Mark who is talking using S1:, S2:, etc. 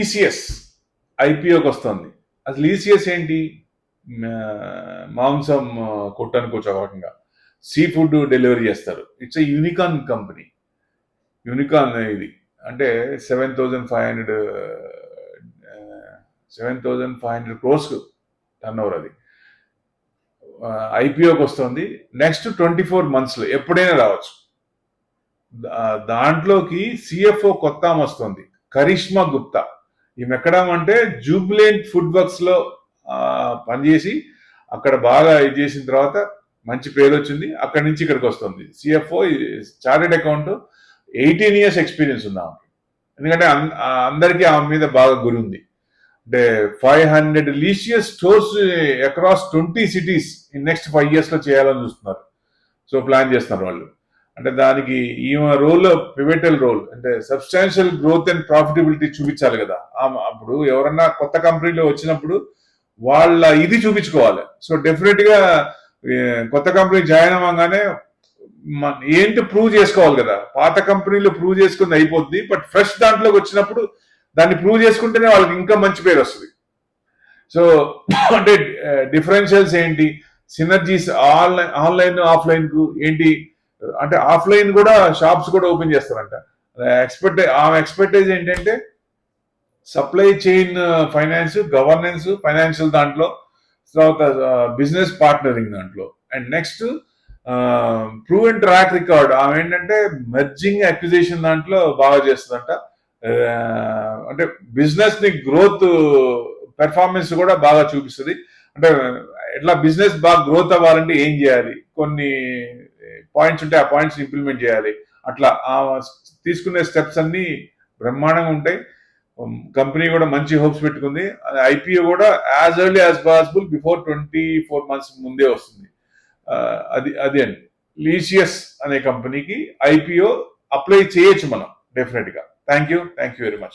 S1: ECS ఐపీఓకి వస్తుంది. అసలు ECS ఏంటి? మాంసం కొట్టు అనుకోవచ్చు ఒక రకంగా. సీ ఫుడ్ డెలివరీ చేస్తారు. It's a unicorn company. Unicorn ఇది అంటే 7,500 క్రోర్స్ టర్న్ ఓవర్. అది ఐపీఓకి వస్తుంది. నెక్స్ట్ 24 monthsలో ఎప్పుడైనా రావచ్చు. దాంట్లోకి సిఎఫ్ఓ కొత్త ఆమె వస్తుంది, కరిష్మా గుప్తా. ఈమె ఎక్కడామంటే జూబ్లెంట్ ఫుడ్ వర్క్స్ లో పనిచేసి అక్కడ బాగా ఇది చేసిన తర్వాత మంచి పేరు వచ్చింది. అక్కడి నుంచి ఇక్కడికి వస్తుంది. CFO, chartered account, 18 years experience ఉంది ఆమె. ఎందుకంటే అందరికీ ఆమె మీద బాగా గురి ఉంది. అంటే 500 Licious stores across 20 cities in next 5 years లో చేయాలని చూస్తున్నారు. సో ప్లాన్ చేస్తున్నారు వాళ్ళు. అంటే దానికి ఈమె రోల్ పివటల్ రోల్. అంటే సబ్స్టాన్షియల్ గ్రోత్ అండ్ ప్రాఫిటబిలిటీ చూపించాలి కదా. అప్పుడు ఎవరన్నా కొత్త కంపెనీలో వచ్చినప్పుడు వాళ్ళ ఇది చూపించుకోవాలి. సో డెఫినెట్ గా కొత్త కంపెనీ జాయిన్ అవ్వగానే ఏంటి ప్రూవ్ చేసుకోవాలి కదా. పాత కంపెనీలో ప్రూవ్ చేసుకుంది అయిపోద్ది, బట్ ఫ్రెష్ దాంట్లోకి వచ్చినప్పుడు దాన్ని ప్రూవ్ చేసుకుంటేనే వాళ్ళకి ఇంకా మంచి పేరు వస్తుంది. సో అంటే డిఫరెన్షియల్స్ ఏంటి, సినర్జీస్, ఆన్లైన్ ఆఫ్లైన్ కు ఏంటి అంటే ఆఫ్లైన్ కూడా షాప్స్ కూడా ఓపెన్ చేస్తారంట. ఆమె ఎక్స్పెక్టేజ్ ఏంటంటే supply chain finance, governance, financial దాంట్లో, తర్వాత బిజినెస్ పార్ట్నరింగ్ దాంట్లో, and next proven track record. ఆమె ఏంటంటే మెర్జింగ్ అక్విజిషన్ దాంట్లో బాగా చేస్తుందంట. అంటే బిజినెస్ ని గ్రోత్ పెర్ఫార్మెన్స్ కూడా బాగా చూపిస్తుంది. అంటే ఎట్లా బిజినెస్ బాగా గ్రోత్ అవ్వాలంటే ఏం చేయాలి, కొన్ని పాయింట్స్ ఉంటే ఆ పాయింట్స్ ఇంప్లిమెంట్ చేయాలి. అట్లా తీసుకునే స్టెప్స్ అన్ని బ్రహ్మాండంగా ఉంటాయి. కంపెనీ కూడా మంచి హోప్స్ పెట్టుకుంది. ఐపీఓ కూడా as early as possible before 24 months ముందే వస్తుంది. అది అండి. లీషియస్ అనే కంపెనీకి ఐపీఓ అప్లై చేయొచ్చు మనం డెఫినెట్ గా. Thank you very much.